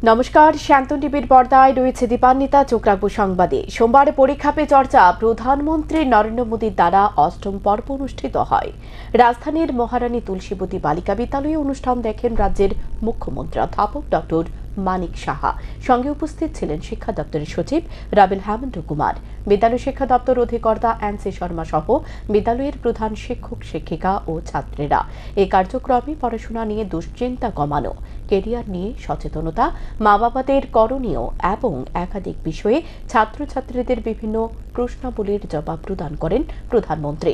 নমস্কার, শান্তন টিভির পর্দায় রয়েছে দীপান্বিতা। চোখ রাখবো সংবাদে। সোমবার পরীক্ষা পে চর্চা প্রধানমন্ত্রী নরেন্দ্র মোদীর দ্বারা ৮ম পর্ব অনুষ্ঠিত হয়। রাজধানীর মহারানী তুলসীবতী বালিকা বিদ্যালয়ে অনুষ্ঠান দেখেন রাজ্যের মুখ্যমন্ত্রী অধ্যাপক ডক্টর মানিক সাহা। সঙ্গে উপস্থিত ছিলেন শিক্ষা দপ্তরের সচিব রাবেল হেমন্ত কুমার, বিদ্যালয় শিক্ষা দপ্তর অধিকর্তা এনসি শর্মা সহ বিদ্যালয়ের প্রধান শিক্ষক শিক্ষিকা ও ছাত্রেরা। এই কার্যক্রমে পড়াশোনা নিয়ে দুশ্চিন্তা কমানো, কেরিয়ার নিয়ে সচেতনতা, মা বাবাদের করণীয় এবং একাধিক বিষয়ে ছাত্রছাত্রীদের বিভিন্ন প্রশ্নাবলীর জবাব প্রদান করেন প্রধানমন্ত্রী।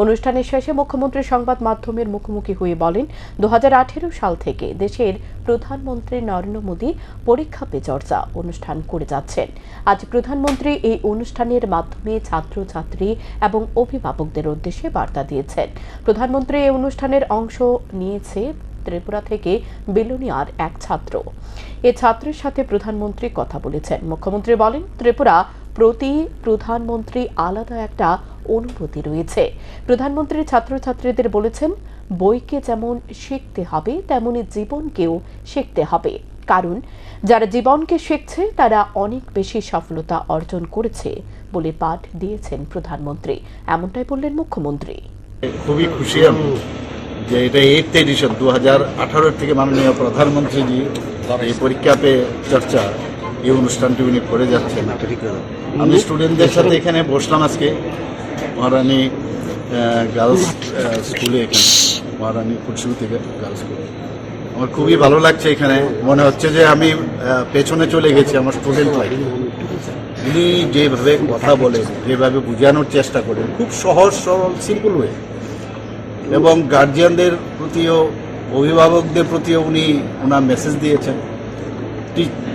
অনুষ্ঠানের শেষে মুখ্যমন্ত্রী সংবাদ মাধ্যমের মুখোমুখি হয়ে বলেন, ২০১৮ সাল থেকে দেশের প্রধানমন্ত্রী নরেন্দ্র মোদী পরীক্ষা পে চর্চা অনুষ্ঠান করে যাচ্ছেন। আজ প্রধানমন্ত্রী এই অনুষ্ঠানের মাধ্যমে ছাত্রছাত্রী এবং অভিভাবকদের উদ্দেশ্যে বার্তা দিয়েছেন। প্রধানমন্ত্রী এই অনুষ্ঠানের অংশ নিয়েছে ত্রিপুরা থেকে বিলোনিয়ার এক ছাত্র। এ ছাত্রের সাথে প্রধানমন্ত্রী কথা বলেছেন। মুখ্যমন্ত্রী বলেন, ত্রিপুরা প্রতি প্রধানমন্ত্রী আলাদা একটা অনুভূতি রয়েছে। প্রধানমন্ত্রী ছাত্রছাত্রীদের বলেছেন, বইকে যেমন শিখতে হবে তেমনি জীবনকেও শিখতে হবে, কারণ যারা জীবনকে শিখছে তারা অনেক বেশি সফলতা অর্জন করেছে বলে পাঠ দিয়েছেন প্রধানমন্ত্রী। এমনটাই বললেন মুখ্যমন্ত্রী। খুবই খুশি আমি যে এটা 8th এডিশন 2018 থেকে মাননীয় প্রধানমন্ত্রীজি এই পরীক্ষা পে চর্চা এই অনুষ্ঠানটি উনি করে যাচ্ছেন। আমি স্টুডেন্টদের সাথে এখানে বসলাম আজকে মহারানী গার্লস স্কুলে, এখানে মহারানী তুলসীবতী গার্লস স্কুলে। আমার খুবই ভালো লাগছে। এখানে মনে হচ্ছে যে আমি পেছনে চলে গেছি আমার স্টুডেন্ট লাইফ। উনি যেভাবে কথা বলেন, যেভাবে বোঝানোর চেষ্টা করেন, খুব সহজ সরল সিম্পল ওয়ে, এবং গার্জিয়ানদের প্রতিও অভিভাবকদের প্রতিও উনি ওনার মেসেজ দিয়েছেন।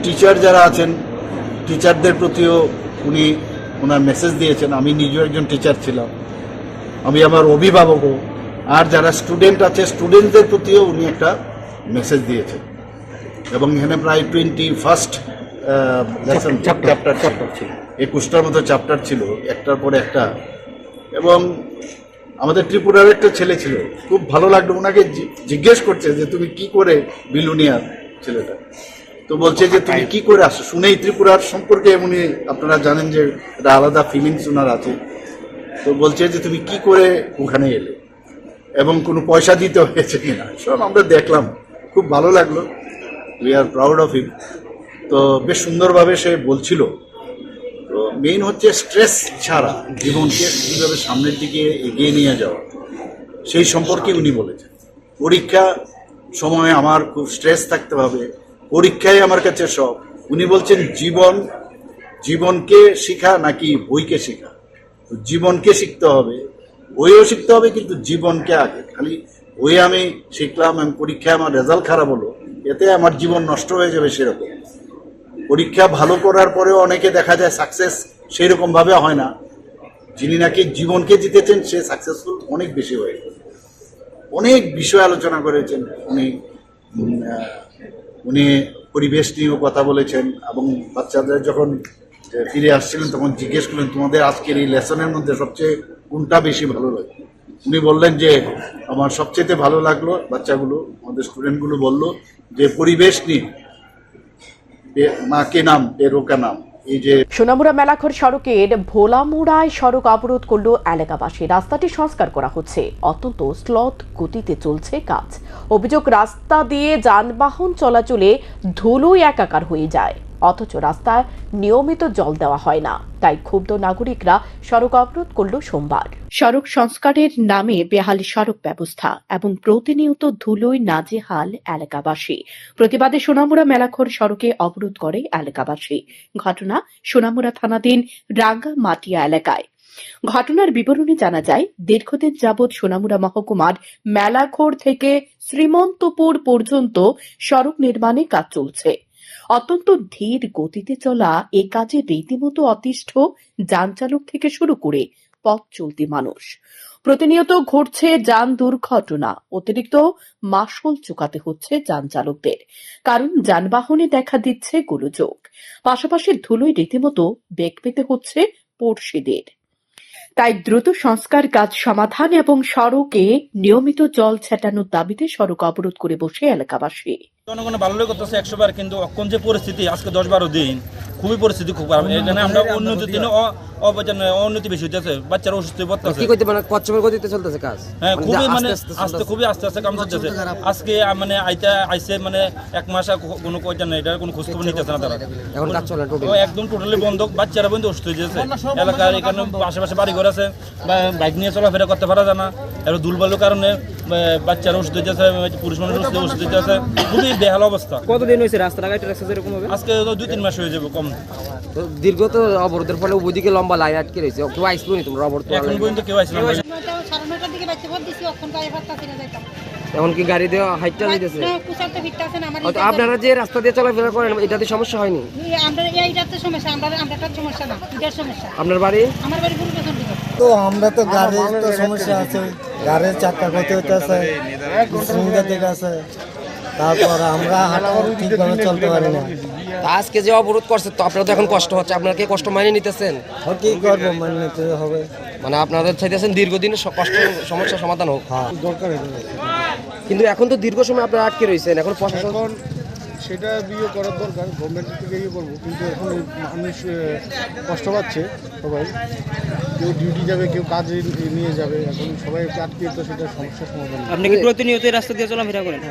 টিচার যারা আছেন টিচারদের প্রতিও উনি ওনার মেসেজ দিয়েছেন। আমি নিজেও একজন টিচার ছিলাম, আমি আমার অভিভাবকও। আর যারা স্টুডেন্ট আছে স্টুডেন্টদের প্রতিও উনি একটা মেসেজ দিয়েছেন। এবং এখানে প্রায় 21st চ্যাপ্টার ছিল, 21টার মতো চ্যাপ্টার ছিল, একটার পরে একটা। এবং আমাদের ত্রিপুরার একটা ছেলে ছিল, খুব ভালো লাগলো। ওনাকে জিজ্ঞেস করছে যে তুমি কি করে, বিলুনিয়ার ছেলেটা, তো বলছে যে তুমি কি করে আসো। শুনেই ত্রিপুরার সম্পর্কে উনি, আপনারা জানেন যে একটা আলাদা ফিলিংস ওনার আছে, তো বলছে যে তুমি কি করে ওখানে এলে এবং কোনো পয়সা দিতে হয়েছে কিনা। সব আমরা দেখলাম, খুব ভালো লাগলো। We are proud of him. তো বেশ সুন্দরভাবে সে বলছিল। তো মেইন হচ্ছে স্ট্রেস ছাড়া জীবনকে কীভাবে সামনের দিকে এগিয়ে নিয়ে যাওয়া, সেই সম্পর্কে উনি বলেছেন। পরীক্ষা সময়ে আমার খুব স্ট্রেস থাকতে হবে, পরীক্ষাই আমার কাছে সব। উনি বলছেন জীবনকে শেখা নাকি বইকে শেখা। জীবনকে শিখতে হবে, বইও শিখতে হবে, কিন্তু জীবনকে আগে। খালি বই আমি শিখলাম, আমি পরীক্ষায় আমার রেজাল্ট খারাপ হলো, এতে আমার জীবন নষ্ট হয়ে যাবে সেরকম। পরীক্ষা ভালো করার পরেও অনেকে দেখা যায় সাকসেস সেই রকম ভাবে হয় না। যিনি নাকি জীবনকে জিতেছেন সে সাকসেসফুল অনেক বেশি হয়ে গেছে। অনেক বিষয় আলোচনা করেছেন উনি পরিবেশ নিয়েও কথা বলেছেন। এবং বাচ্চাদের যখন ফিরে আসছিলেন তখন জিজ্ঞেস করলেন, তোমাদের আজকের এই লেসনের মধ্যে সবচেয়ে কোনটা বেশি ভালো লাগে। উনি বললেন যে আমার সবচেয়ে ভালো লাগলো, বাচ্চাগুলো আমাদের স্টুডেন্টগুলো বলল যে পরিবেশ নিয়ে মা কে নাম পেরো কা নাম। এই যে সোনামুড়া মেলাঘর সড়কের ভোলামুড়ায় সড়ক অবরোধ করল এলাকাবাসী। রাস্তাটি সংস্কার করা হচ্ছে, অত্যন্ত স্লথ গতিতে চলছে কাজ। অভিযোগ, রাস্তা দিয়ে যানবাহন চলাচলে ধুলোয় একাকার হয়ে যায়, অথচ রাস্তায় নিয়মিত জল দেওয়া হয় না। তাই ক্ষুব্ধ নাগরিকরা সড়ক অবরোধ করল সোমবার। সড়ক সংস্কারের নামে বেহাল সড়ক ব্যবস্থা এবং প্রতিনিয়ত ধুলোয় নাজেহাল এলাকাবাসী। প্রতিবাদে সোনামুড়া মেলাঘর সড়কে অবরোধ করে এলাকাবাসী। ঘটনা সোনামুড়া থানাধীন রাঙ্গামাটিয়া এলাকায়। ঘটনার বিবরণে জানা যায়, দীর্ঘদিন যাবৎ সোনামুড়া মহকুমার মেলাঘর থেকে শ্রীমন্তপুর পর্যন্ত সড়ক নির্মাণে কাজ চলছে। অত্যন্ত ধীর গতিতে চলা এ কাজে রীতিমতো অতিষ্ঠ যান চালক থেকে শুরু করে পথ চলতি মানুষ। প্রতিনিয়ত ঘটছে যান দুর্ঘটনা, অতিরিক্ত মাশুল চুকাতে হচ্ছে যান চালকদের, কারণ যানবাহনে দেখা দিচ্ছে গোলযোগ। পাশাপাশি ধুলোয় রীতিমতো বেগ পেতে হচ্ছে পড়শিদের। তাই দ্রুত সংস্কার কাজ সমাধান এবং সড়কে নিয়মিত জল ছেটানোর দাবিতে সড়ক অবরোধ করে বসে এলাকাবাসী। জনগণের ভালো করতেছে 100 বার, কিন্তু এখন যে পরিস্থিতি আজকে 10-12 দিন খুবই পরিস্থিতি খুব খারাপ। এখানে আমরা উন্নতির দিনে অবনতি বেশি হইতেছে, বাচ্চারা অসুস্থ হয়ে পড়তেছে। কি কইতে মানে কচ্ছপের গতিতে চলতেছে কাজ? হ্যাঁ, খুবই মানে আস্তে খুবই আস্তে কাম চলতেছে। আজকে মানে আইছে মানে 1 মাস কোনো কইটা নাই, এটা কোনো খোঁজ খবর নিতেছে না তারা। এখন কাজ চলে টোটাল একদম টোটালি বন্ধ, বাচ্চারা বন্ধু অসুস্থ হয়ে যাচ্ছে। এলাকার এখানে আশেপাশে বাড়ি ঘর আছে, বাইক নিয়ে চলাফেরা করতে পারা যায় না। এর দুর্বলের কারণে বাচ্চারা অসুস্থ হয়ে যাচ্ছে, পুরুষ মানুষ অসুস্থ হয়ে যাচ্ছে, খুবই বেহাল অবস্থা। কতদিন হয়েছে রাস্তাঘাট এরকম হবে? আজকে 2-3 মাস হয়ে যাবে কম। তো দীর্ঘ তো অবরোধের ফলে ওইদিকে লম্বা লাইন আটকে রয়েছে, কেউ আইসলো নি তোমরা অবরোধ এখন পর্যন্ত কেউ আসলো না। এখন কি গাড়ি দেওয়া হাইটটা দিতেছে? আপনারা যে রাস্তা দিয়ে চলাফেরা করেন এটাতে সমস্যা হয়নি? আপনার বাড়ি? তো আমরা তো গাড়ির তো সমস্যা আছে, গাড়ির চাক্কা ক্ষতি হইতেছে, সুবিধা থেকে আছে, তারপর আমরা হাঁটাও ঠিকভাবে চলতে পারি না। আজকে যে অবরোধ করছে তো আপনারা তো এখন কষ্ট হচ্ছে, আপনারা কি কষ্ট মানিয়ে নিতেছেন? কি করবো, মানে নিতে হবে। মানে আপনাদের চাইতেছেন দীর্ঘদিনের কষ্ট সমস্যার সমাধান হোক। হ্যাঁ দরকার। কিন্তু এখন তো দীর্ঘ সময় আপনারা আটকে রয়েছেন, এখন প্রশাসন সেটা বিয়ে করার দরকার, গভর্নমেন্ট থেকে ইয়ে করবো, কিন্তু এখন মানুষ কষ্ট পাচ্ছে, সবাই কেউ ডিউটি যাবে, কেউ কাজে নিয়ে যাবে, এখন সবাই আটকে, তো সেটা সমস্যার সমাধান। আপনি কি প্রতিনিয়ত এই রাস্তা দিয়ে চলাফেরা করেন?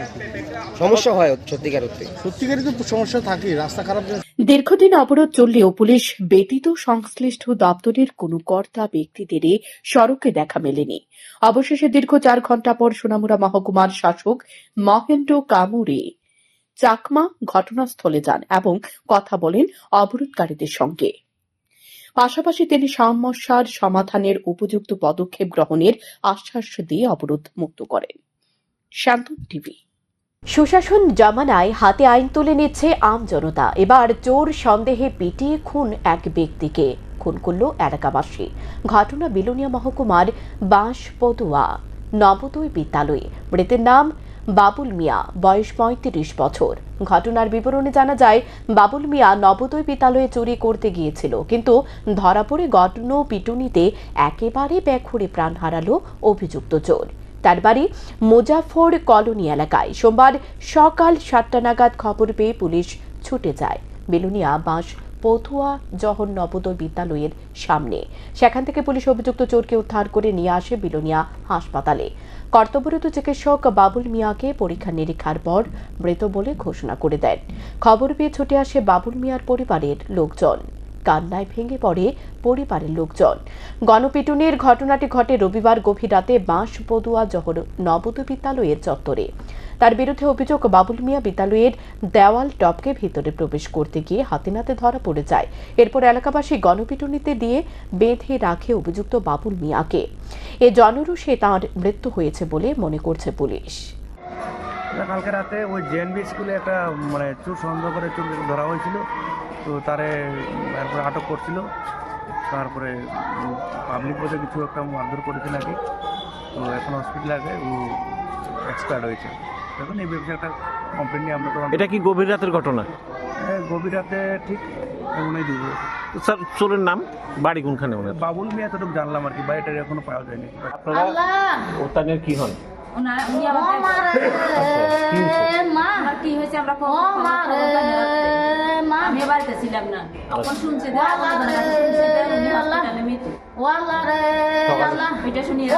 সমস্যা হয় সত্যিকার অর্থে? সত্যিকারই তো সমস্যা থাকে, রাস্তা খারাপ। দীর্ঘদিন অবরোধ চললেও পুলিশ ব্যতীত সংশ্লিষ্ট দপ্তরের কোনো কর্তা ব্যক্তিদের সড়কে দেখা মেলেনি। অবশেষে দীর্ঘ 4 ঘণ্টা পর সোনামুড়া মহকুমার শাসক মহেন্দ্র কামুরে চাকমা ঘটনাস্থলে যান এবং কথা বলেন অবরোধকারীদের সঙ্গে। পাশাপাশি তিনি সমস্যার সমাধানের উপযুক্ত পদক্ষেপ গ্রহণের আশ্বাস দিয়ে অবরোধ মুক্ত করেন। শান্তন টিভি। সুশাসন জামানায় হাতে আইন তুলে নিচ্ছে আম জনতা। এবার চোর সন্দেহে পিটিয়ে খুন এক ব্যক্তিকে, খুন করল এলাকাবাসী। ঘটনা বিলোনিয়া মহকুমার বাঁশপদুয়া নবোদয় বিদ্যালয়ে। মৃতের নাম বাবুল মিয়া, বয়স 35 বছর। ঘটনার বিবরণে জানা যায়, বাবুল মিয়া নবোদয় বিদ্যালয়ে চুরি করতে গিয়েছিল, কিন্তু ধরা পড়ে গণপিটুনিতে একেবারে বেঘরে প্রাণ হারালো অভিযুক্ত চোর। তার বাড়ি মুজাফর কলোনি এলাকায়। সোমবার সকাল 7টা নাগাদ খবর পেয়ে পুলিশ ছুটে যায় বিলোনিয়া বাঁশ পথুয়া জহর নবোদয় বিদ্যালয়ের সামনে। সেখান থেকে পুলিশ অভিযুক্ত চোরকে উদ্ধার করে নিয়ে আসে বিলোনিয়া হাসপাতালে। কর্তব্যরত চিকিৎসক বাবুল মিয়াকে পরীক্ষা নিরীক্ষার পর মৃত বলে ঘোষণা করে দেন। খবর পেয়ে ছুটে আসে বাবুল মিয়ার পরিবারের লোকজন। কান্নায় ভেঙে পড়ে পরিবারের লোকজন। গণপিটুনির ঘটনাটি ঘটে রবিবার গভীর রাতে বাঁশপদুয়া জহর নবোদয় বিদ্যালয়ের চত্বরে। তার বিরুদ্ধে অভিযোগ, বাবুল মিয়া বিদ্যালয়ের দেওয়াল টপকে ভিতরে প্রবেশ করতে গিয়ে হাতে নাতে ধরা পড়ে যায়। এরপর এলাকাবাসী গণপিটুনিতে দিয়ে বেঁধে রাখে অভিযুক্ত বাবুল মিয়াকে। এ জনরোষে তাঁর মৃত্যু হয়েছে বলে মনে করছে পুলিশ। কালকে রাতে ওই জেএনবি স্কুলে একটা মানে চোর সন্দেহ করে চোর ধরা হয়েছিল, তো তারে তারপরে আটক করছিল। তারপরে পাবলিক বোধে কিছু একটা মারধর করেছে নাকি, তো এখন হসপিটালে আছে, ও এক্সপায়ার্ড হয়েছে। এখন এই ব্যবসায় একটা কমপ্লেন নিয়ে আমরা তো। এটা কি গভীর রাতের ঘটনা? গভীর রাতে ঠিক এমনই দিব। স্যার, চোরের নাম, বাড়ি কোনখানে? বাবুল মিয়া এতটুকু জানলাম আর কি, বাড়িটা এখনো পাওয়া যায়নি। আপনারা ওতানের কি হন? কি হয়েছে আমরা আমি বাড়িতে ছিলাম না, তখন শুনছে এটা শুনিয়ে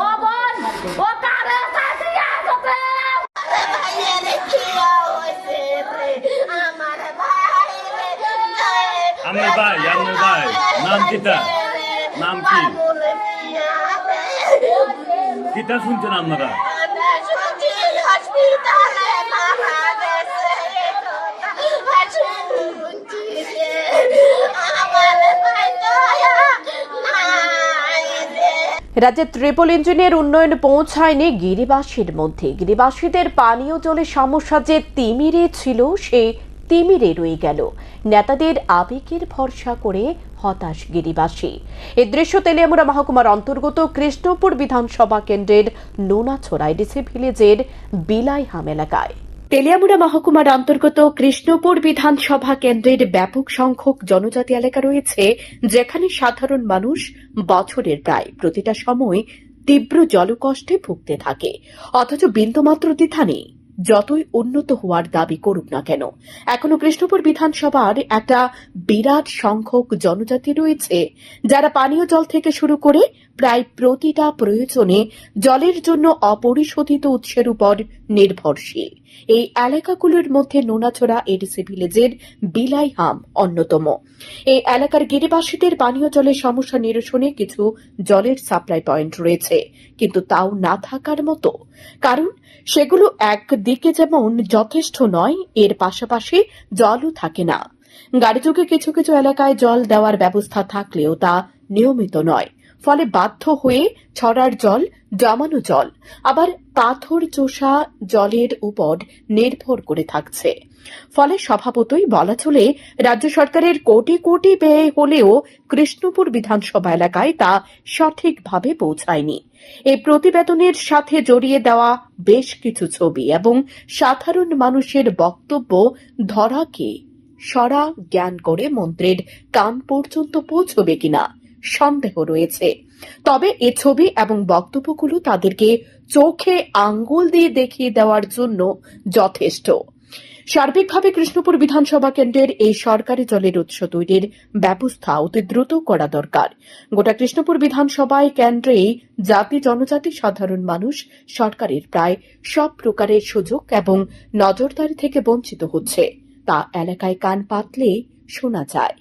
আমার ভাই নাম কিতা? নাম কি কিতা শুনছেন আপনারা? রাজ্যে ট্রিপল ইঞ্জিনের উন্নয়ন পৌঁছায়নি গিরিবাসীর মধ্যে। গিরিবাসীদের পানীয় জলের সমস্যা যে তিমিরে ছিল, সে তিমিরে রয়ে গেল। নেতাদের আবেগের ভরসা করে হতাশ গিরিবাসী। এ দৃশ্য তেলিয়ামুড়া মহকুমার অন্তর্গত কৃষ্ণপুর বিধানসভা কেন্দ্রের নোনাছড়া ডিসি ভিলেজের বিলাইহাম এলাকায়। তেলিয়ামুড়া মহকুমার অন্তর্গত কৃষ্ণপুর বিধানসভা কেন্দ্রের ব্যাপক সংখ্যক জনজাতি এলাকা রয়েছে, যেখানে সাধারণ মানুষ বছরের প্রায় প্রতিটা সময় তীব্র জলকষ্টে ভুগতে থাকে, অথচ বিন্দুমাত্র দ্বিধা নেই যতই উন্নত হওয়ার দাবি করুক না কেন। এখনো কৃষ্ণপুর বিধানসভার একটা বিরাট সংখ্যক জনজাতি রয়েছে যারা পানীয় জল থেকে শুরু করে প্রায় প্রতিটা প্রয়োজনে জলের জন্য অপরিশোধিত উৎসের উপর নির্ভরশীল। এই এলাকাগুলোর মধ্যে নোনাছড়া এডিসি ভিলেজের বিলাইহাম অন্যতম। এই এলাকার গিরিবাসীদের পানীয় জলের সমস্যা নিরসনে কিছু জলের সাপ্লাই পয়েন্ট রয়েছে, কিন্তু তাও না থাকার মতো, কারণ সেগুলো একদিকে যেমন যথেষ্ট নয়, এর পাশাপাশি জলও থাকে না। গাড়িযোগে কিছু কিছু এলাকায় জল দেওয়ার ব্যবস্থা থাকলেও তা নিয়মিত নয়, ফলে বাধ্য হয়ে ছড়ার জল, জমানো জল আবার পাথর চোষা জলের উপর নির্ভর করে থাকছে। ফলে স্বভাবতই বলা চলে রাজ্য সরকারের কোটি কোটি ব্যয় হলেও কৃষ্ণপুর বিধানসভা এলাকায় তা সঠিকভাবে পৌঁছায়নি। এই প্রতিবেদনের সাথে জড়িয়ে দেওয়া বেশ কিছু ছবি এবং সাধারণ মানুষের বক্তব্য ধরাকে সরা জ্ঞান করে মন্ত্রীর কান পর্যন্ত পৌঁছবে কিনা সন্দেহ রয়েছে। তবে এ ছবি এবং বক্তব্যগুলো তাদেরকে চোখে আঙ্গুল দিয়ে দেখিয়ে দেওয়ার জন্য যথেষ্ট। সার্বিকভাবে কৃষ্ণপুর বিধানসভা কেন্দ্রের এই সরকারি জলের উৎস তৈরির ব্যবস্থা অতি দ্রুত করা দরকার। গোটা কৃষ্ণপুর বিধানসভায় কেন্দ্রে জাতি জনজাতি সাধারণ মানুষ সরকারের প্রায় সব প্রকারের সুযোগ এবং নজরদারি থেকে বঞ্চিত হচ্ছে, তা এলাকায় কান পাতলে শোনা যায়।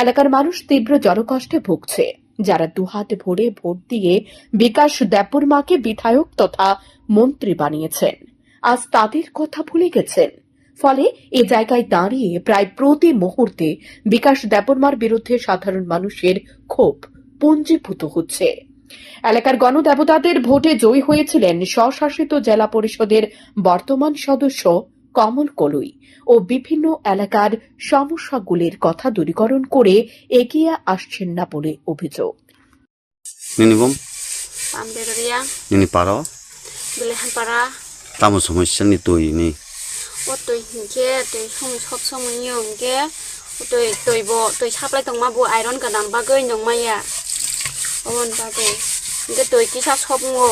এলাকার মানুষ তীব্র জলকষ্টে ভুগছে, যারা দুহাত ভরে ভোট দিয়ে বিকাশ দেববর্মাকে বিধায়ক তথা মন্ত্রী বানিয়েছেন, আজ তাদের কথা ভুলে গেছেন। ফলে এ জায়গায় দাঁড়িয়ে প্রায় প্রতি মুহূর্তে বিকাশ দেববর্মার বিরুদ্ধে সাধারণ মানুষের ক্ষোভ পুঞ্জীভূত হচ্ছে। এলাকার গণদেবতাদের ভোটে জয়ী হয়েছিলেন স্বশাসিত জেলা পরিষদের বর্তমান সদস্য কমল কলুই ও বিভিন্ন এলাকার সমস্যাগুলির কথা দূরীকরণ করে এগিয়ে আসছেন না বলে অভিযোগ। নিনিবম Pamberia, nini paro Bilehan para, tamu সমস্যা নি তুই নি Otoy Hinke, Toy Hop Somunge, Toy Chaplay Tongma Bu Iron Ganam Bago in Maya. On Bago, get Toy Kisha Hopmo,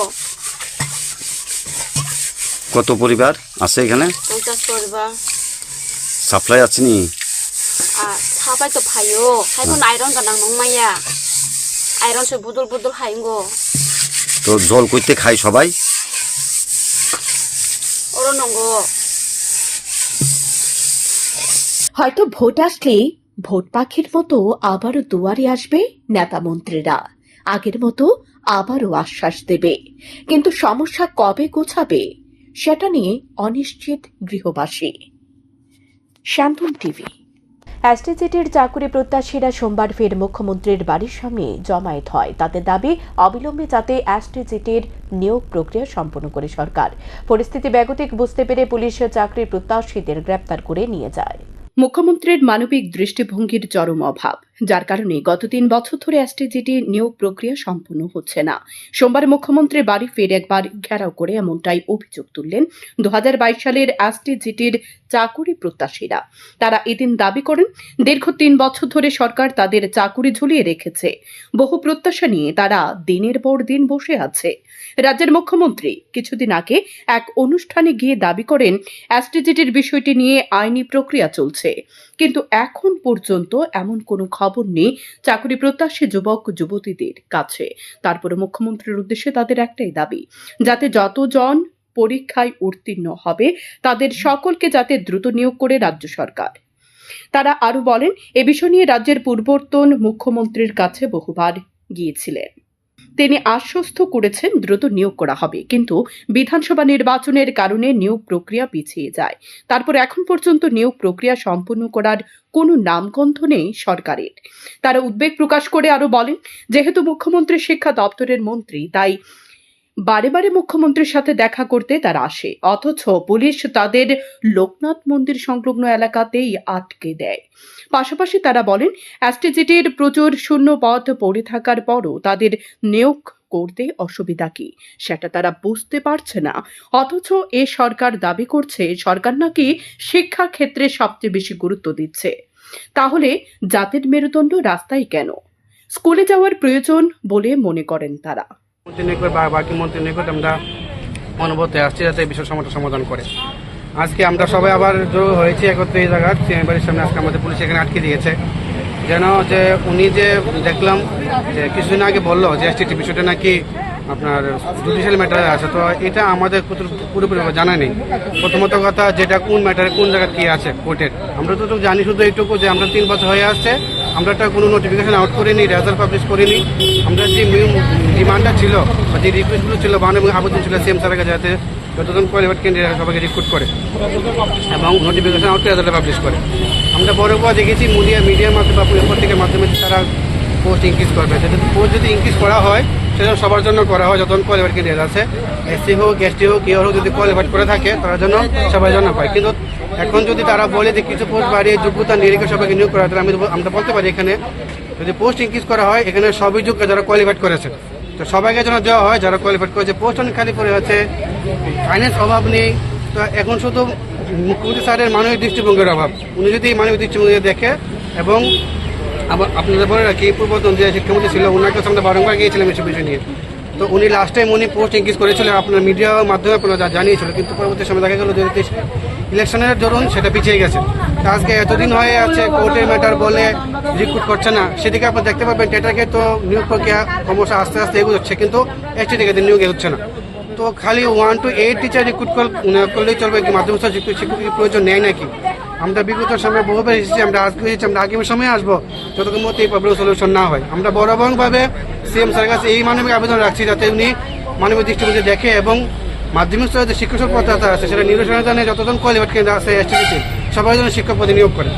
কত পরিবার আছে এখানে Tonkas Torba, সাপ্লাই আছে নি Chaplay to Payo, Hagon Iron Ganam Maya. Iron so budul Haingo, তো জল কইতে খাই সবাই Oronongo. হয়তো ভোট আসলে ভোট পাখির মতো আবারও দুয়ারে আসবে নেতা মন্ত্রীরা, আগের মতো আবারও আশ্বাস দেবে, কিন্তু সমস্যা কবে গোছাবে সেটা নিয়ে অনিশ্চিত গৃহবাসী। শান্তন টিভি। এসটিজিটির চাকুরি প্রত্যাশীরা সোমবার ফের মুখ্যমন্ত্রীর বাড়ির সামনে জমায়েত হয়। তাদের দাবি অবিলম্বে যাতে এসটিজিটির নিয়োগ প্রক্রিয়া সম্পন্ন করে সরকার। পরিস্থিতি বেগতিক বুঝতে পেরে পুলিশ চাকরির প্রত্যাশীদের গ্রেপ্তার করে নিয়ে যায়। মুখ্যমন্ত্রীর মানবিক দৃষ্টিভঙ্গির চরম অভাব, যার কারণে গত 3 বছর ধরে এসটিজিটি নিয়োগ প্রক্রিয়া সম্পন্ন হচ্ছে না। সোমবার মুখ্যমন্ত্রীর বাড়ি ফের একবার ঘেরাও করে এমনটাই অভিযোগ তুললেন 2022 সালের এসটিজিটির চাকুরি প্রত্যাশীরা। তারা এদিন দাবি করেন, দীর্ঘ 3 বছর ধরে সরকার তাদের চাকুরি ঝুলিয়ে রেখেছে। বহু প্রত্যাশা নিয়ে তারা দিনের পর দিন বসে আছে। রাজ্যের মুখ্যমন্ত্রী কিছুদিন আগে এক অনুষ্ঠানে গিয়ে দাবি করেন এসটিজিটির বিষয়টি নিয়ে আইনি প্রক্রিয়া চলছে, কিন্তু এখন পর্যন্ত এমন কোনো খবর নেই চাকরি প্রত্যাশী যুবক যুবতীদের কাছে। তারপরে মুখ্যমন্ত্রীর উদ্দেশ্যে তাদের একটাই দাবি, যাতে যতজন পরীক্ষায় উত্তীর্ণ হবে তাদের সকলকে যাতে দ্রুত নিয়োগ করে রাজ্য সরকার। তারা আরো বলেন, এ বিষয় নিয়ে রাজ্যের পূর্বতন মুখ্যমন্ত্রীর কাছে বহুবার গিয়েছিলেন। তিনি আশ্বস্ত করেছেন দ্রুত নিয়োগ করা হবে, কিন্তু বিধানসভা নির্বাচনের কারণে নিয়োগ প্রক্রিয়া পিছিয়ে যায়। তারপর এখন পর্যন্ত নিয়োগ প্রক্রিয়া সম্পন্ন করার কোনো নামগন্ধ নেই সরকারের। তারা উদ্বেগ প্রকাশ করে আরো বলেন, যেহেতু মুখ্যমন্ত্রী শিক্ষা দপ্তরের মন্ত্রী, তাই বারে বারে মুখ্যমন্ত্রীর সাথে দেখা করতে তারা আসে, অথচ পুলিশ তাদের লোকনাথ মন্দির সংলগ্ন এলাকাতেই আটকে দেয়। পাশাপাশি তারা বলেন, এসটিজিটির প্রচুর শূন্য পদ পড়ে থাকার পরও তাদের নিয়োগ করতে অসুবিধা কি সেটা তারা বুঝতে পারছে না। অথচ এ সরকার দাবি করছে সরকার নাকি শিক্ষা ক্ষেত্রে সবচেয়ে বেশি গুরুত্ব দিচ্ছে। তাহলে জাতির মেরুদণ্ড রাস্তায় কেন? স্কুলে যাওয়ার প্রয়োজন বলে মনে করেন তারা। বাকি মন্ত্রী নিকট আমরা অনুভূতি আসছে যাতে এই বিষয় সমস্যার সমাধান করে। আজকে আমরা সবাই আবার জড়ো হয়েছি একত্রে এই জায়গায় সিএম বাড়ির সামনে। আজকে আমাদের পুলিশ এখানে আটকে দিয়েছে যেন যে উনি যে দেখলাম যে কিছুদিন আগে বললো যে এসটিটি বিষয়টা নাকি আপনার জুডিশিয়াল ম্যাটারে আছে, তো এটা আমাদের পুরোপুরি জানা নেই। প্রথমত কথা যেটা কোন ম্যাটারে কোন জায়গায় কী আছে কোর্টের, আমরা তো জানি শুধু এইটুকু যে আমরা 3 বছর হয়ে আসছে, আমরা তো কোনো নোটিফিকেশন আউট করিনি, রেজাল্ট পাবলিশ করিনি। আমরা যে ডিমান্ডটা ছিল বা যে রিকোয়েস্টগুলো ছিল বা আবেদন ছিল সিএম স্যারের কাছে যাতে যতজন কোয়ালিফাইড ক্যান্ডিডেট সবাইকে রিক্রুট করে এবং নোটিফিকেশন আউট রেজাল্ট পাবলিশ করে। আমরা বড় দেখেছি মিডিয়ার মাধ্যমে বা পত্রিকার মাধ্যমে তারা পোস্ট ইনক্রিজ করবে। পোস্ট যদি ইনক্রিজ করা হয় সেটা সবার জন্য করা হয়, যতজন কোয়ালিফাইড ক্যান্ডিডেট আছে, এসসি হোক এসটি হোক কেউ হোক, যদি কোয়ালিফাইড করে থাকে তার জন্য সবাই জন্য পায়। কিন্তু এখন যদি তারা বলে যে কিছু পোস্ট বাড়িয়ে যোগ্যতা নিরীক্ষা সবাইকে নিয়োগ করা হয়, তাহলে আমরা বলতে পারি এখানে যদি পোস্ট ইনক্রিজ করা হয় এখানে সবই যোগ্য যারা কোয়ালিফাইড করেছে, তো সবাইকে যেন দেওয়া হয় যারা কোয়ালিফাইড করেছে। পোস্ট অনেক খালি পড়ে আছে, ফাইন্যান্স অভাব নেই, তো এখন শুধু মুখ্যমন্ত্রী স্যারের মানবিক দৃষ্টিভঙ্গির অভাব। উনি যদি মানবিক দৃষ্টিভঙ্গি দেখে এবং আপনাদের বলে রাখি পূর্বতন যে শিক্ষামন্ত্রী ছিল ওনার কাছে আমরা বারংবার গিয়েছিলাম এসব বিষয় নিয়ে, তো উনি লাস্ট টাইম উনি পোস্ট ইনক্রিজ করেছিলেন আপনার মিডিয়ার মাধ্যমে আপনারা জানিয়েছিল, কিন্তু পরবর্তী সময় দেখা গেল যে ইলেকশনের দরুন সেটা পিছিয়ে গেছে। আজকে এতদিন হয়ে আছে কোর্টের ম্যাটার বলে রিক্রুট করছে না, সেদিকে আপনারা দেখতে পাবেন টেটাকে তো নিয়োগ প্রক্রিয়া ক্রমশ আস্তে আস্তে এগোচ্ছে, কিন্তু এসটিকে নিয়োগ এগোচ্ছে না। তো খালি 1 to 8 টিচার রিক্রুট করলেই চলবে, মাধ্যমিক শিক্ষকের প্রয়োজন নেই নাকি? আমরা বিগত সময় বহুবার এসেছি, আমরা আজকে এসেছি, আমরা আগামী সময় আসবো যতক্ষণ মধ্যে এই প্রবলেম সলিউশন না হয়। আমরা বরাবরভাবে সিএম স্যারের কাছে এই মানবিক আবেদন রাখছি যাতে উনি মানবিক দৃষ্টিভঙ্গি দেখে এবং মাধ্যমিক স্তরে যে শিক্ষক পদ্ধতি আছে সেটা নিরসনে যতজন কোয়ালিফাইড ক্যান্ডিডেট আছে এসটিতে সবাই যেন শিক্ষক পদে নিয়োগ করে।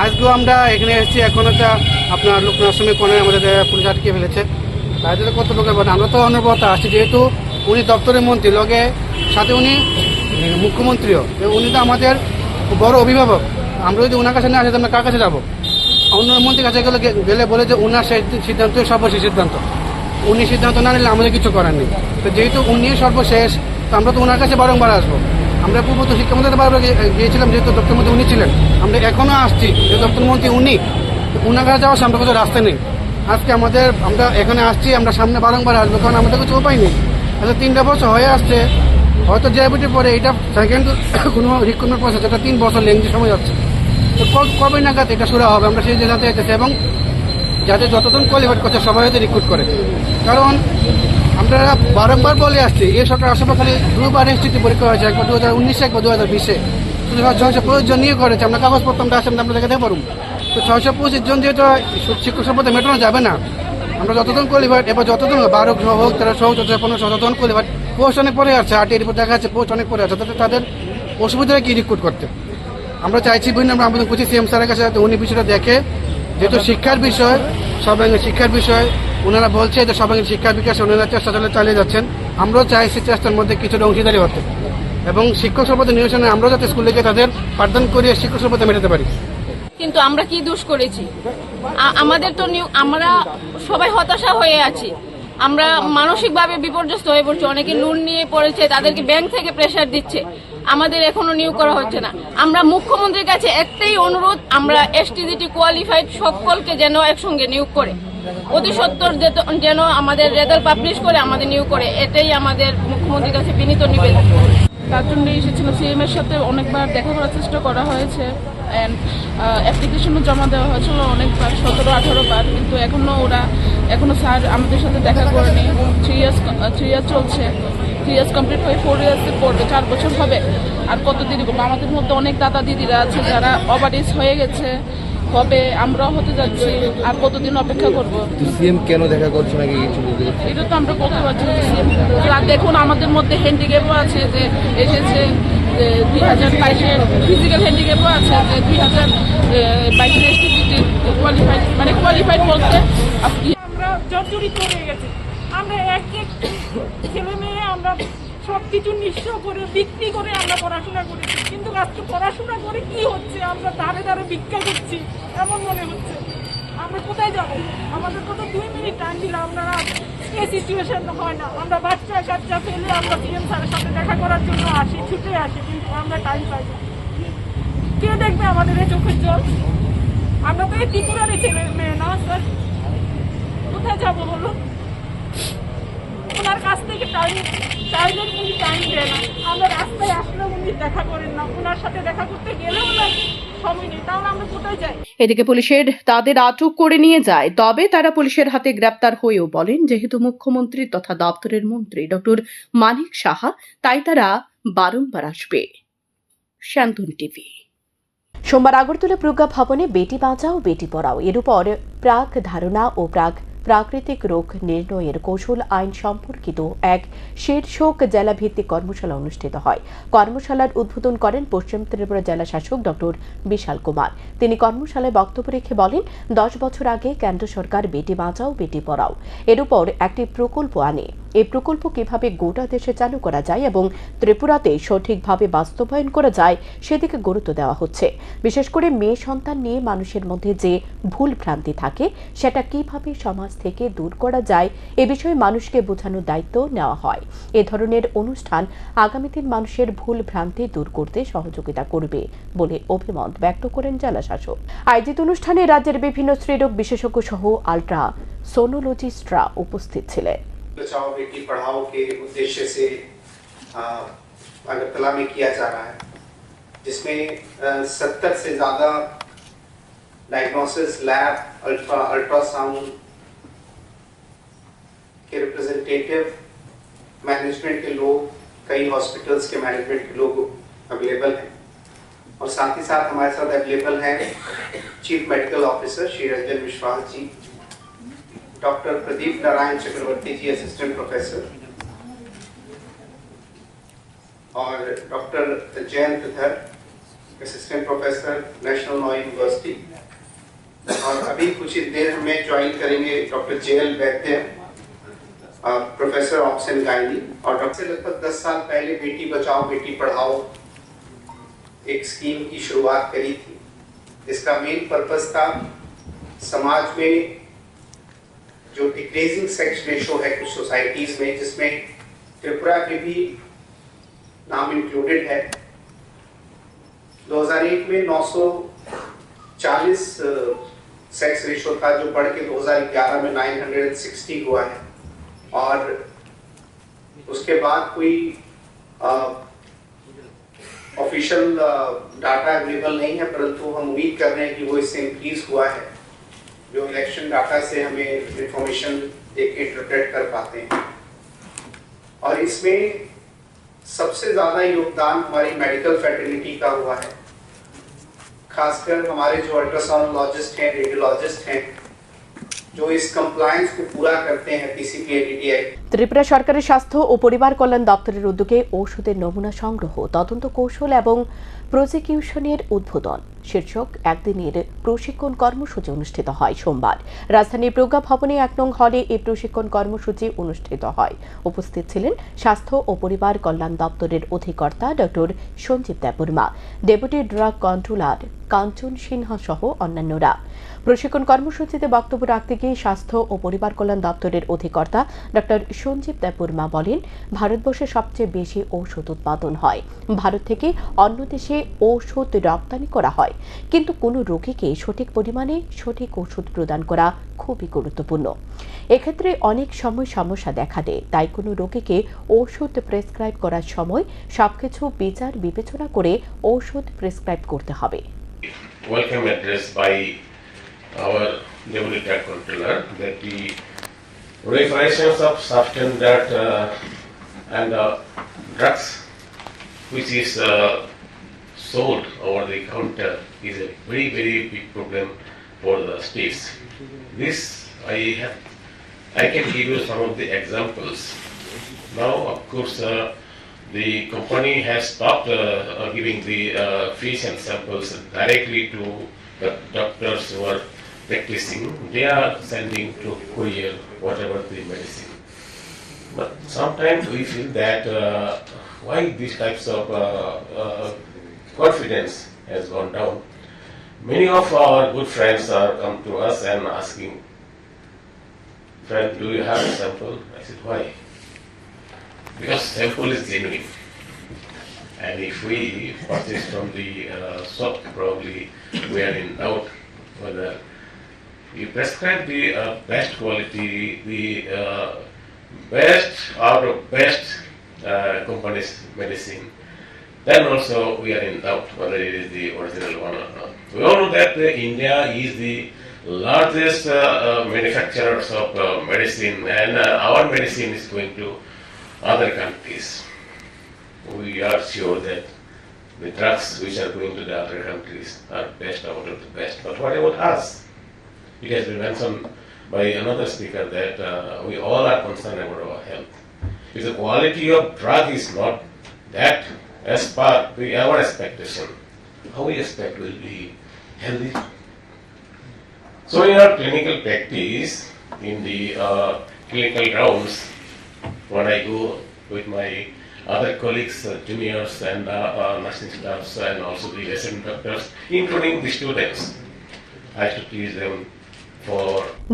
আজকেও আমরা এখানে এসেছি, এখন একটা আপনার লোকনাথ আশ্রমের কোনায় আমাদের পুলিশ আটকে ফেলেছে। তাদের কর্তব্য আমরা তো অনবরত আসছি, যেহেতু উনি দপ্তরের মন্ত্রী লগে সাথে উনি মুখ্যমন্ত্রীও, উনি তো আমাদের বড় অভিভাবক। আমরা যদি ওনার কাছে না আসি আমরা কার কাছে যাবো? অন্য মন্ত্রীর কাছে গেলে বলে যে ওনার সিদ্ধান্তই সর্বশেষ সিদ্ধান্ত, উনি সিদ্ধান্ত না নিলে আমাদের কিছু করার নেই। তো যেহেতু উনি সর্বশেষ, তো আমরা তো ওনার কাছে বারংবার আসবো। আমরা পূর্বত শিক্ষামন্ত্রী বারবার গিয়েছিলাম, যেহেতু দপ্তরমন্ত্রী উনি ছিলেন, আমরা এখনও আসছি যে দপ্তরমন্ত্রী উনি, ওনার কাছে যাওয়ার সামনে কোনো রাস্তা নেই। আজকে আমরা এখানে আসছি, আমরা সামনে বারংবার আসবো, কারণ আমাদের কিছু উপায় নেই। আচ্ছা 3টা বছর হয়ে আসছে, হয়তো জেআইবিটির পরে এটা সেকেন্ড কোনো রিক্রুটমেন্ট প্রসেস, এটা 3 বছর লেন্থি সময় যাচ্ছে। তো কবে নাগাদ এটা শুরু হবে? আমরা সেই জায়গাতে এসেছি এবং যাতে যতজন কোয়ালিফাইড করছে সবাই হয়তো রিক্রুট করে, কারণ আমরা বারংবার বলে আসছি এই সরকার আসার পর খালি 2বার এসটিটি পরীক্ষা হয়েছে, একবার 2019 একবার 2020-এ। শুধু 625 জন নিয়ে করেছে, আমরা কাগজপত্র আমরা আসলে আমরা দেখাতে পারবো। তো 625 জন যেহেতু শিক্ষক সম্পদে মেটানো যাবে না, আমরা যতজন কোয়ালিফাইড এবার যতজন 12 হোক 13 হোক 15 যতজন কোয়ালিফাইড, পোস্ট অনেক পরে আছে, আরটিআই রিপোর্ট দেখা যাচ্ছে পোস্ট অনেক পরে আছে, তাদের অসুবিধা কি রিক্রুট করতে। আমরা চাইছি বিভিন্ন আমরা আবেদন করছি সিএম স্যারের কাছে যাতে উনি বিষয়টা দেখে, যেহেতু শিক্ষার বিষয় সর্বাঙ্গীন শিক্ষার বিষয়, ওনারা বলছে যে সর্বাঙ্গীন শিক্ষার বিকাশে ওনারা চেষ্টা চালিয়ে যাচ্ছেন। আমরাও চাইছি চেষ্টার মধ্যে কিছুটা অংশীদারি হতে এবং শিক্ষক সম্পদের নিয়োজনে আমরাও যাতে স্কুলে গিয়ে তাদের পাঠদান করিয়ে শিক্ষক সম্পদে মেটাতে পারি। কিন্তু আমরা কি দোষ করেছি? আমাদের তো আমরা সবাই হতাশা হয়ে আছি, আমরা মানসিকভাবে বিপর্যস্ত হয়ে পড়ছি। অনেকে লোন নিয়ে পড়েছে, তাদেরকে ব্যাংক থেকে প্রেসার দিচ্ছে, আমাদের এখনো নিয়োগ করা হচ্ছে না। আমরা মুখ্যমন্ত্রীর কাছে একটাই অনুরোধ, আমরা এসটিজিটি কোয়ালিফাইড সকলকে যেন একসঙ্গে নিয়োগ করে, অতি সত্বর যেন আমাদের রেজাল্ট পাবলিশ করে আমাদের নিয়োগ করে, এটাই আমাদের মুখ্যমন্ত্রীর কাছে বিনীত নিবেদন। তার জন্য এসেছিল, সিএম এর সাথে অনেকবার দেখা করার চেষ্টা করা হয়েছে, অ্যান্ড অ্যাপ্লিকেশনও জমা দেওয়া হয়েছিল অনেকবার, 17-18 বার, কিন্তু এখনো স্যার আমাদের সাথে দেখা করেনি। 3 ইয়ার্স চলছে, 3 ইয়ার্স কমপ্লিট হয়ে 4 ইয়ার্সে পড়বে, 4 বছর হবে। আর কত দেরি করবো? আমাদের মধ্যে অনেক দাদা দিদিরা আছে যারা ওভার এজ হয়ে গেছে, হবে আমরাও হতে যাচ্ছি, আর কতদিন অপেক্ষা করবো? সিএম কেন দেখা করছে নাকি এটা তো আমরা বলতে পারছি না। সিএম দেখুন আমাদের মধ্যে হ্যান্ডিক্যাপও আছে, যে এসেছে 2022-এ ফিজিক্যাল হ্যান্ডিক্যাপও আছে, যে 2022-এর এসটিজিটি কোয়ালিফাইড বলতে আমরা জর্জরিত হয়ে গেছি। আমরা এক ছেলে মেয়ে আমরা সব কিছু নিঃস্ব করে বিক্রি করে আমরা পড়াশোনা করেছি, কিন্তু আজকে পড়াশোনা করে কি হচ্ছে? আমরা ধারে ধারে ভিক্ষা করছি এমন মনে হচ্ছে। আমরা কোথায় যাব? আমাদের কত 2 মিনিট টাইম দিলাম, আপনারা এই সিচুয়েশন হয় না। আমরা বাচ্চা কাচ্চা ফেলে আমরা সিএম স্যারের সাথে দেখা করার জন্য আসি, ছুটে আসি, কিন্তু আমরা টাইম পাই না। কে দেখবে আমাদের এই চোখের জল? আমরা তো এই ত্রিপুরারই ছেলে মেয়ে না স্যার, কোথায় যাবো বলুন? ওনার কাছ থেকে চাইলে উনি টাইম দেয় না। আমরা রাস্তায় আসলে উনি দেখা করেন না, ওনার সাথে দেখা করতে গেলেও না সময় নেই, তাহলে আমরা কোথায় যাই? এদিকে পুলিশের তাদের আটক করে নিয়ে যায়, তবে তারা পুলিশের হাতে গ্রেপ্তার হয়েও বলেন যেহেতু মুখ্যমন্ত্রী তথা দপ্তরের মন্ত্রী ডক্টর মানিক সাহা, তাই তারা বারংবার আসবে। শান্তন টিভি। সোমবার আগরতলা প্রজ্ঞা ভবনে বেটি বাঁচাও বেটি পড়াও এর উপর প্রাক ধারণা ও প্রাকৃতিক রোগ নির্ণয়ের কৌশল আইন সম্পর্কিত এক শীর্ষক জেলাভিত্তিক কর্মশালা অনুষ্ঠিত হয়। কর্মশালার উদ্বোধন করেন পশ্চিম ত্রিপুরা জেলা শাসক ডক্টর বিশাল কুমার। তিনি কর্মশালায় বক্তব্য রেখে বলেন, 10 বছর আগে কেন্দ্র সরকার বেটি বাঁচাও বেটি পড়াও এর উপর একটি প্রকল্প আনে। এই প্রকল্প কিভাবে গোটা দেশে চালু করা যায় এবং ত্রিপুরাতে সঠিকভাবে বাস্তবায়ন করা যায় সেদিকে গুরুত্ব দেওয়া হচ্ছে। বিশেষ করে মেয়ে সন্তান নিয়ে মানুষের মধ্যে যে ভুল ভ্রান্তি থাকে সেটা কিভাবে সমাজ থেকে দূর করা যায় এ বিষয়ে মানুষকে বোঝানোর দায়িত্ব নেওয়া হয়। এ ধরনের অনুষ্ঠান আগামী দিন মানুষের ভুল ভ্রান্তি দূর করতে সহযোগিতা করবে বলে অভিমত ব্যক্ত করেন জেলা শাসক। আয়োজিত অনুষ্ঠানে রাজ্যের বিভিন্ন স্ত্রীরোগ বিশেষজ্ঞ সহ আল্ট্রা সোনোলজিস্টরা উপস্থিত ছিলেন। बचाओ बेटी पढ़ाओ के उद्देश्य से अगरतला में किया जा रहा है, जिसमें 70 से ज़्यादा डायग्नोसिस लैब अल्ट्रासाउंड के रिप्रेजेंटेटिव, मैनेजमेंट के लोग, कई हॉस्पिटल्स के मैनेजमेंट के लोग अवेलेबल हैं और साथ ही साथ हमारे साथ अवेलेबल हैं chief medical officer Shri Ranjan विश्वास जी, डॉक्टर प्रदीप नारायण चक्रवर्ती जी असिस्टेंट प्रोफेसर और डॉक्टर जयंत धर assistant professor national law university, और अभी कुछ ही देर में ज्वाइन करेंगे doctor JL Vaidya professor ops and gynae. और डॉक्टर लगभग 10 साल पहले बेटी बचाओ बेटी पढ़ाओ एक स्कीम की शुरुआत करी थी। इसका मेन पर्पस था समाज में जो डिक्रीजिंग सेक्स रेशो है कुछ सोसाइटीज में, जिसमें त्रिपुरा के भी नाम इंक्लूडेड है। 2001 में 940 सेक्स रेशो था, जो बढ़ के 2011 में 960 हुआ है। और उसके बाद कोई ऑफिशियल डाटा अवेलेबल नहीं है, परंतु हम उम्मीद कर रहे हैं कि वो इससे इंक्रीज हुआ है, जो इलेक्शन डाटा से हमें इंफॉर्मेशन एक इंटरप्रेट कर पाते हैं। और इसमें सबसे ज़्यादा योगदान हमारी मेडिकल फैटर्निटी का हुआ है, खासकर हमारे जो अल्ट्रासाउंडोलॉजिस्ट हैं, रेडियोलॉजिस्ट हैं, जो इस कंप्लायंस को पूरा करते हैं पीसीपीएनडीटीआई। ত্রিপুরা সরকারের স্বাস্থ্য ও পরিবার কল্যাণ দপ্তরের উদ্যোগে ঔষধের নমুনা সংগ্রহ, তদন্ত কৌশল এবং প্রসিকিউশনের উদ্বোধন শীর্ষক একদিনের প্রশিক্ষণ কর্মসূচি অনুষ্ঠিত হয় সোমবার। রাজধানীর প্রজ্ঞা ভবনে 1 নং হলে এই প্রশিক্ষণ কর্মসূচি অনুষ্ঠিত হয়। উপস্থিত ছিলেন স্বাস্থ্য ও পরিবার কল্যাণ দপ্তরের অধিকর্তা doctor Sanjib Debbarma, deputy drug controller Kanchan Sinha সহ অন্যান্যরা। প্রশিক্ষণ কর্মসূচিতে বক্তব্য রাখতে গিয়ে স্বাস্থ্য ও পরিবার কল্যাণ দপ্তরের অধিকর্তা ডক্টর সঞ্জীব দেববর্মা বলেন, ভারতবর্ষে সবচেয়ে বেশি ঔষধ উৎপাদন হয়, ভারত থেকে অন্য দেশে ঔষধ রপ্তানি করা হয়, কিন্তু কোনো রোগীকে সঠিক পরিমাণে সঠিক ওষুধ প্রদান করা খুবই গুরুত্বপূর্ণ। এক্ষেত্রে অনেক সময় সমস্যা দেখা দেয়, তাই কোনো রোগীকে ওষুধ প্রেসক্রাইব করার সময় সবকিছু বিচার বিবেচনা করে ওষুধ প্রেসক্রাইব করতে হবে। Welcome address by our Deputy Drug Controller that the proliferations of substandard and drugs which is sold over the counter is a very, very big problem for the states. This I can give you some of the examples. Now, of course, the company has stopped giving the fish and samples directly to the doctors who are practicing. They are sending to courier whatever the medicine. But sometimes we feel that why these types of confidence has gone down. Many of our good friends are come to us and asking, "Friend, do you have a sample?" I said, "Why?" Because sample is genuine. And if we purchase from the shop, probably we are in doubt whether you prescribe the best quality, the best out of best companies' medicine, then also we are in doubt whether it is the original one or not. We all know that India is the largest manufacturers of medicine, and our medicine is going to other countries. We are sure that the drugs which are going to the other countries are best out of the best. But what about us? It has been mentioned by another speaker that we all are concerned about our health. If the quality of drug is not that as per our expectation, how we expect will be healthy? So in our clinical practice, in the clinical rounds, when I go with my other colleagues, juniors and nursing staffs, and also the resident doctors, including the students, I have to teach them for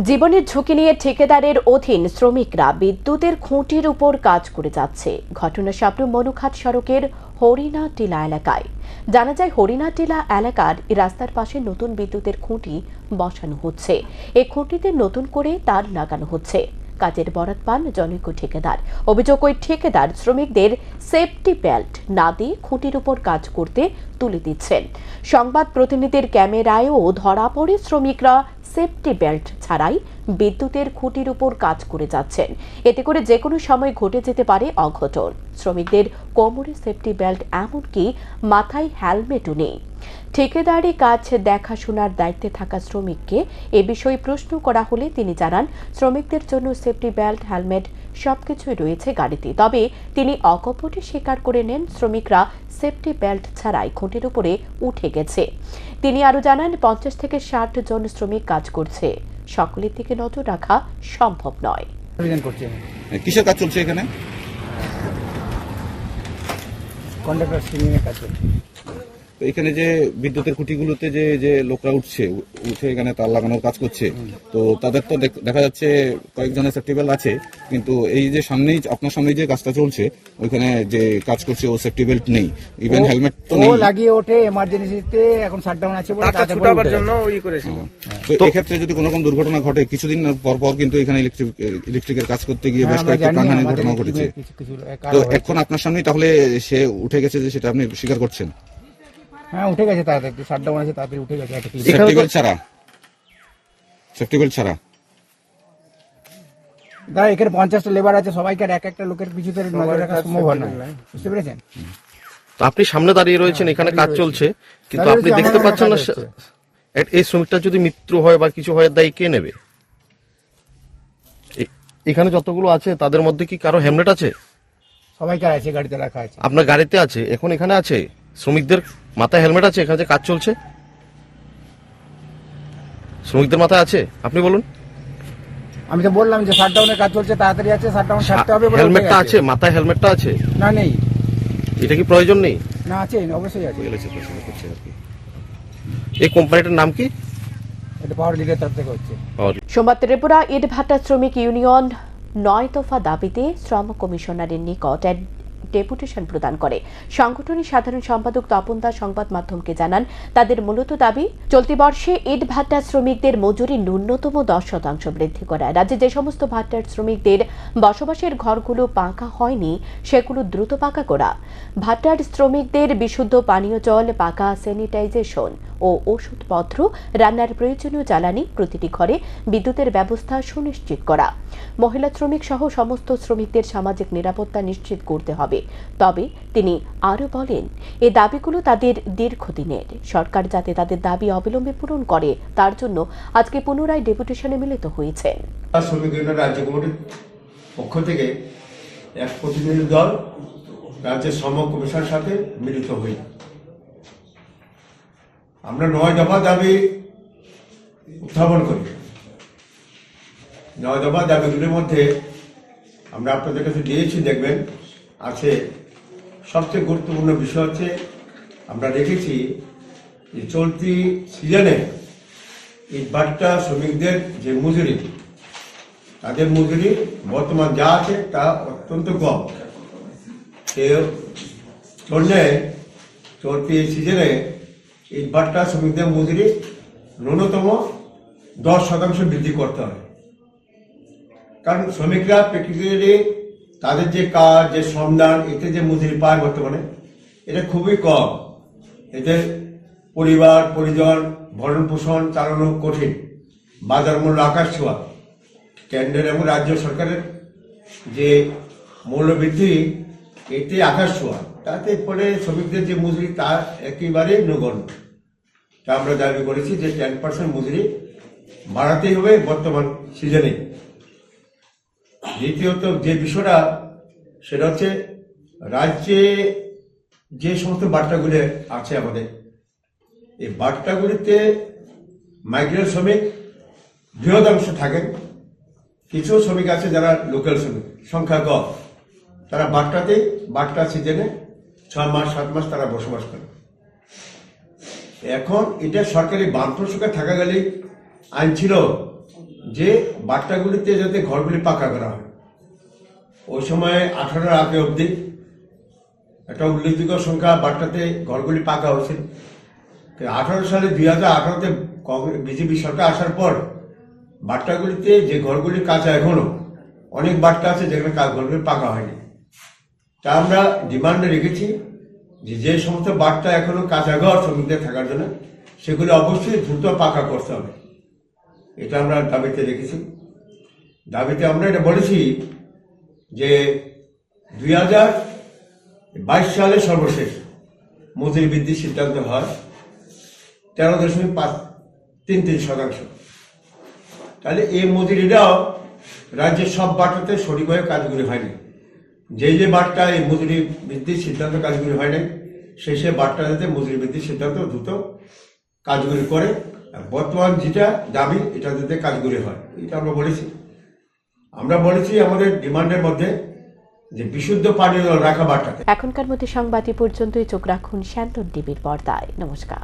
জীবনের ঝুঁকি নিয়ে ঠিকাদারের অধীন শ্রমিকরা বিদ্যুতের খুঁটির উপর কাজ করে যাচ্ছে। ঘটনা শাবনূর মনুঘাট সড়কের হরিণা টিলা এলাকায়। জানা যায় হরিণা টিলা এলাকার রাস্তার পাশে নতুন বিদ্যুতের খুঁটি বসানো হচ্ছে। এই খুঁটিতে নতুন করে তার লাগানো হচ্ছে। কাজের বরাত পান জনৈক ঠিকাদার। অভিযোগ, ওই ঠিকাদার শ্রমিকদের সেফটি বেল্ট না দিয়ে খুঁটির উপর কাজ করতে তুলে দিচ্ছেন। সংবাদ প্রতিনিধির ক্যামেরায়ও ধরা পড়ে শ্রমিকরা সেফটি বেল্ট ছাড়াই বিদ্যুতের খুঁটির উপর কাজ করে যাচ্ছেন। এতে করে যে কোনো সময় ঘটে যেতে পারে অঘটন। শ্রমিকদের কোমরে সেফটি বেল্ট, এমনকি মাথায় হেলমেটও নেই। ঠিকাদারি কাজ দেখাশোনার দায়িত্বে থাকা শ্রমিককে এ বিষয়ে প্রশ্ন করা হলে তিনি জানান, শ্রমিকদের জন্য সেফটি বেল্ট, হেলমেট সবকিছুই রয়েছে গাড়িতে। তবে তিনি অকপটে স্বীকার করে নেন শ্রমিকরা সেফটি বেল্ট ছাড়াই খুঁটির উপরে উঠে গেছে। তিনি আরো জানান, 50 থেকে 60 জন শ্রমিক কাজ করছে। সকলের দিকে নজর রাখা সম্ভব নয়। কিসের কাজ চলছে এখানে? কন্ডাক্টর সিলিং এর কাজ চলছে। তো এখানে যে বিদ্যুতের খুঁটিগুলোতে যে লোকরা উঠে এখানে তার লাগানোর কাজ করছে, তো তাদের তো দেখা যাচ্ছে কয়েকজনের সেফটি বেল্ট আছে, কিন্তু এই যে সামনেই আপনার সামনেই যে কাজটা চলছে ওইখানে যে কাজ করছে ও সেফটি বেল্ট নেই, ইভেন হেলমেট তো নেই। ও লাগিয়ে ওঠে এমার্জেন্সিতে, এখন শাটডাউন আছে বলে কাজ ছুটাবার জন্য ওই করেছিল। তো এই ক্ষেত্রে যদি কোনো রকম দুর্ঘটনা ঘটে, কিছুদিন পর কিন্তু এখানে ইলেকট্রিকের কাজ করতে গিয়ে বেশ কয়েকটা প্রাণহানির ঘটনা ঘটেছে। তো এখন আপনার সামনেই তাহলে সে উঠে গেছে, যে সেটা আপনি স্বীকার করছেন? হ্যাঁ, উঠে গেছে, তাড়াতাড়ি শাটডাউন আছে, তাড়াতাড়ি উঠে গেছে। সেফটি বেল্ট ছাড়া দাদা, এখানে 50টা লেবার আছে, সবাইকে এক একটা লোকের পিছুতে নজর রাখা সম্ভব হয় না, বুঝতে পেরেছেন? তো আপনি সামনে দাঁড়িয়ে রয়েছেন, এখানে কাজ চলছে, কিন্তু আপনি দেখতে পাচ্ছেন না এই শ্রমিকটা যদি মৃত্যু হয় বা কিছু হয়, দায়ী কে নেবে? এখানে যতগুলো আছে তাদের মধ্যে কি কারো হেলমেট আছে? সবাইকার আছে, গাড়িতে রাখা আছে। আপনার গাড়িতে আছে, এখন এখানে আছে, শ্রমিকদের মাথায় হেলমেট আছে? এখানে যে কাজ চলছে শ্রমিকদের মাথায় আছে? আপনি বলুন। আমি তো বললাম যে শাটডাউনের কাজ চলছে, তাড়াতাড়ি আছে, শাটডাউন ছাড়তে হবে। হেলমেটটা আছে, মাথায় হেলমেটটা আছে? না, নেই। এটা কি প্রয়োজন নেই? না, আছে, অবশ্যই আছে। এই কোম্পানিটার নাম কি? এটা পাওয়ার লিগের তরফ থেকে হচ্ছে। সোমবার ত্রিপুরা ইটভাটা শ্রমিক ইউনিয়ন 9 দফা দাবিতে শ্রম কমিশনারের নিকট ডেপুটেশন প্রদান করে। সংগঠনের সাধারণ সম্পাদক তপন দাস সংবাদ মাধ্যমকে জানান, তাদের মূলত দাবি চলতি বর্ষে ইট ভাটা শ্রমিকদের মজুরি ন্যূনতম 10% বৃদ্ধি করা, রাজ্যে যে সমস্ত ভাটার শ্রমিকদের বসবাসের ঘরগুলো পাকা হয়নি সেগুলো দ্রুত পাকা করা, ভাটার শ্রমিকদের বিশুদ্ধ পানীয় জল, পাকা স্যানিটাইজেশন ও ওষুধপত্র, রান্নার প্রয়োজনীয় জ্বালানি, প্রতিটি ঘরে বিদ্যুতের ব্যবস্থা সুনিশ্চিত করা, মহিলা শ্রমিক সহ সমস্ত শ্রমিকদের সামাজিক নিরাপত্তা নিশ্চিত করতে হবে। তবে তিনি আরো বলেন, এই দাবিগুলো তাদের দীর্ঘদিনের, সরকার যাতে তাদের দাবি অবিলম্বে পূরণ করে তার জন্য আজকে পুনরায় ডেপুটেশনে মিলিত হয়েছেন। শ্রমিক ইউনিয়ন রাজ্য কমিটির পক্ষ থেকে এক প্রতিনিধি দল রাজ্যের শ্রম কমিশনের সাথে মিলিত হই। আমরা 9 দফা দাবি উত্থাপন করি। 9 দফা দাবিগুলির মধ্যে আমরা আপনাদের কাছে দিয়েছি, দেখবেন আছে। সবচেয়ে গুরুত্বপূর্ণ বিষয় হচ্ছে আমরা দেখেছি যে চলতি সিজনে ইট ভাটা শ্রমিকদের যে মজুরি, তাদের মজুরি বর্তমান যা আছে তা অত্যন্ত কম। এর জন্যে চলতি সিজনে ইট ভাটা শ্রমিকদের মজুরি ন্যূনতম 10% বৃদ্ধি করতে হয়। কারণ শ্রমিকরা প্র্যাকটিক্যালি তাদের যে কাজ, যে শ্রমদান, এতে যে মজুরি পায় বর্তমানে এটা খুবই কম। এদের পরিবার পরিজন ভরণ পোষণ চালানো কঠিন, বাজার মূল্য আকাশ ছোঁয়া, কেন্দ্রের এবং রাজ্য সরকারের যে মূল্যবৃদ্ধি এতে আকাশ ছোঁয়া, তাতে ফলে শ্রমিকদের যে মজুরি তা একেবারেই নগণ্য। তা আমরা দাবি করেছি যে 10% মজুরি বাড়াতেই হবে বর্তমান সিজনে। দ্বিতীয়ত যে বিষয়টা সেটা হচ্ছে রাজ্যে যে সমস্ত বাট্টাগুলি আছে আমাদের, এই বাট্টাগুলিতে মাইগ্রেন্ট শ্রমিক বৃহদাংশ থাকেন। কিছু শ্রমিক আছে যারা লোকাল শ্রমিক, সংখ্যা কম, তারা বাট্টা সিজনে 6 মাস 7 মাস তারা বসবাস করে। এখন এটা সরকারি বাঁধ সরকার থাকাকালীন আইন ছিল যে বাট্টাগুলিতে যাতে ঘরগুলি পাকা করা হয়। ওই সময় 18 আগে অবধি একটা উল্লেখযোগ্য সংখ্যা বাট্টাতে ঘরগুলি পাকা হয়েছিল। 18 সালে 2018-তে বিজেপি সরকার আসার পর বাট্টাগুলিতে যে ঘরগুলি কাঁচা, এখনো অনেক বাট্টা আছে যেখানে ঘরগুলি পাকা হয়নি। তা আমরা ডিমান্ডে রেখেছি যে সমস্ত বাট্টা এখনো কাঁচা ঘর শ্রমিকদের থাকার জন্য সেগুলি অবশ্যই দ্রুত পাকা করতে হবে। এটা আমরা দাবিতে রেখেছি। দাবিতে আমরা এটা বলেছি যে 2022 সালে সর্বশেষ মজুরি বৃদ্ধির সিদ্ধান্ত হয় 13.33%। তাহলে এই মজুরিটাও রাজ্যের সব বাট্টাতে সঠিকভাবে কাজগুলি হয়নি। যে বাট্টা এই মজুরি বৃদ্ধির সিদ্ধান্ত কাজগুলি হয় নাই, সেই বাট্টা যাতে মজুরি বৃদ্ধির সিদ্ধান্ত দ্রুত কাজগুলি করে, বর্তমান যেটা দাবি এটা যাতে কাজগুলি হয়, এটা আমরা বলেছি। আমরা বলেছি আমাদের ডিমান্ডের মধ্যে যে বিশুদ্ধ পানীয় জল রাখা বাট্টাতে। এখনকার মতো সংবাদ পর্যন্তই। চোখ রাখুন শান্তন টিভির পর্দায়। নমস্কার।